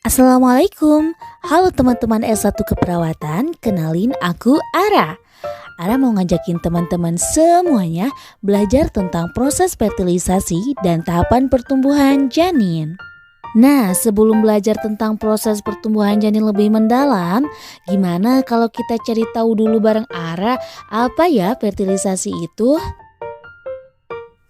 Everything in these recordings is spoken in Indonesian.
Assalamualaikum. Halo teman-teman S1 Keperawatan, kenalin aku Ara. Ara mau ngajakin teman-teman semuanya belajar tentang proses fertilisasi dan tahapan pertumbuhan janin. Nah, sebelum belajar tentang proses pertumbuhan janin lebih mendalam, gimana kalau kita cari tahu dulu bareng Ara apa ya fertilisasi itu?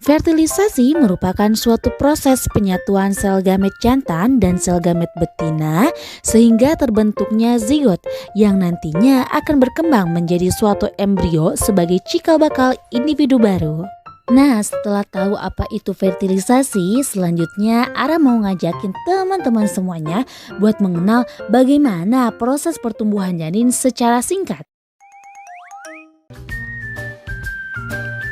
Fertilisasi merupakan suatu proses penyatuan sel gamet jantan dan sel gamet betina sehingga terbentuknya zigot yang nantinya akan berkembang menjadi suatu embrio sebagai cikal bakal individu baru. Nah, setelah tahu apa itu fertilisasi, selanjutnya Ara mau ngajakin teman-teman semuanya buat mengenal bagaimana proses pertumbuhan janin secara singkat.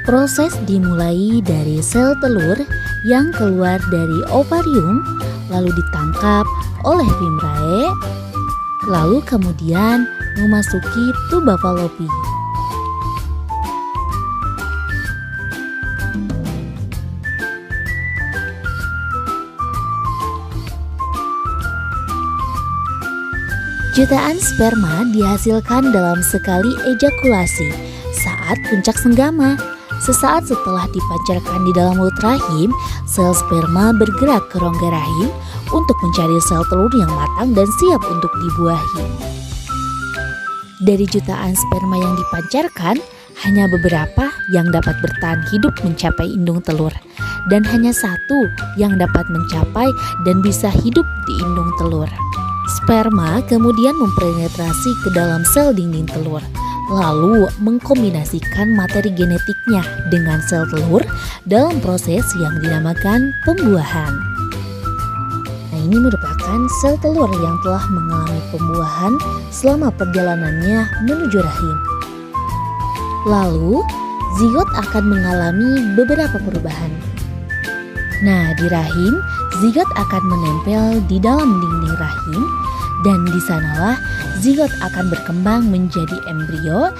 Proses dimulai dari sel telur yang keluar dari ovarium, lalu ditangkap oleh fimrae, lalu kemudian memasuki tuba Fallopi. Jutaan sperma dihasilkan dalam sekali ejakulasi saat puncak senggama. Sesaat setelah dipancarkan di dalam mulut rahim, sel sperma bergerak ke rongga rahim untuk mencari sel telur yang matang dan siap untuk dibuahi. Dari jutaan sperma yang dipancarkan, hanya beberapa yang dapat bertahan hidup mencapai indung telur, dan hanya satu yang dapat mencapai dan bisa hidup di indung telur. Sperma kemudian mempenetrasi ke dalam sel dinding telur, lalu mengkombinasikan materi genetiknya dengan sel telur dalam proses yang dinamakan pembuahan. Nah, ini merupakan sel telur yang telah mengalami pembuahan selama perjalanannya menuju rahim. Lalu, zigot akan mengalami beberapa perubahan. Nah, di rahim, zigot akan menempel di dalam dinding rahim, dan di sanalah zigot akan berkembang menjadi embrio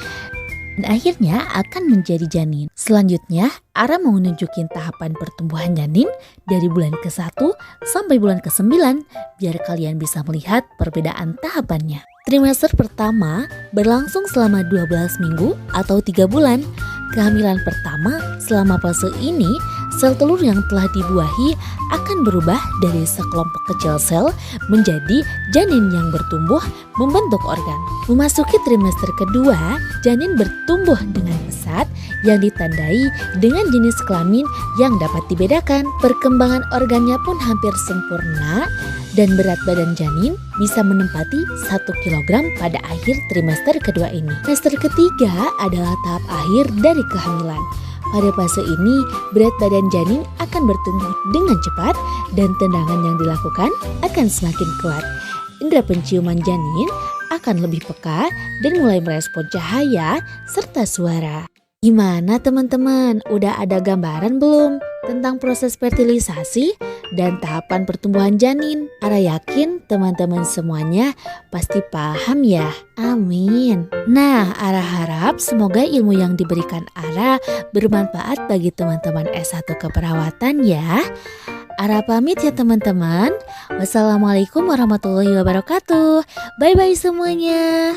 dan akhirnya akan menjadi janin. Selanjutnya, Ara mau nunjukin tahapan pertumbuhan janin dari bulan ke-1 sampai bulan ke-9 biar kalian bisa melihat perbedaan tahapannya. Trimester pertama berlangsung selama 12 minggu atau 3 bulan. Kehamilan pertama selama fase ini, sel telur yang telah dibuahi akan berubah dari sekelompok kecil sel menjadi janin yang bertumbuh membentuk organ. Memasuki trimester kedua, janin bertumbuh dengan pesat yang ditandai dengan jenis kelamin yang dapat dibedakan. Perkembangan organnya pun hampir sempurna dan berat badan janin bisa menempati 1 kg pada akhir trimester kedua ini. Trimester ketiga adalah tahap akhir dari kehamilan. Pada fase ini, berat badan janin akan bertumbuh dengan cepat dan tendangan yang dilakukan akan semakin kuat. Indera penciuman janin akan lebih peka dan mulai merespon cahaya serta suara. Gimana teman-teman? Udah ada gambaran belum tentang proses fertilisasi dan tahapan pertumbuhan janin? Ara yakin teman-teman semuanya pasti paham ya. Amin. Nah, Ara harap semoga ilmu yang diberikan Ara bermanfaat bagi teman-teman S1 Keperawatan ya. Ara pamit ya teman-teman. Wassalamualaikum warahmatullahi wabarakatuh. Bye-bye semuanya.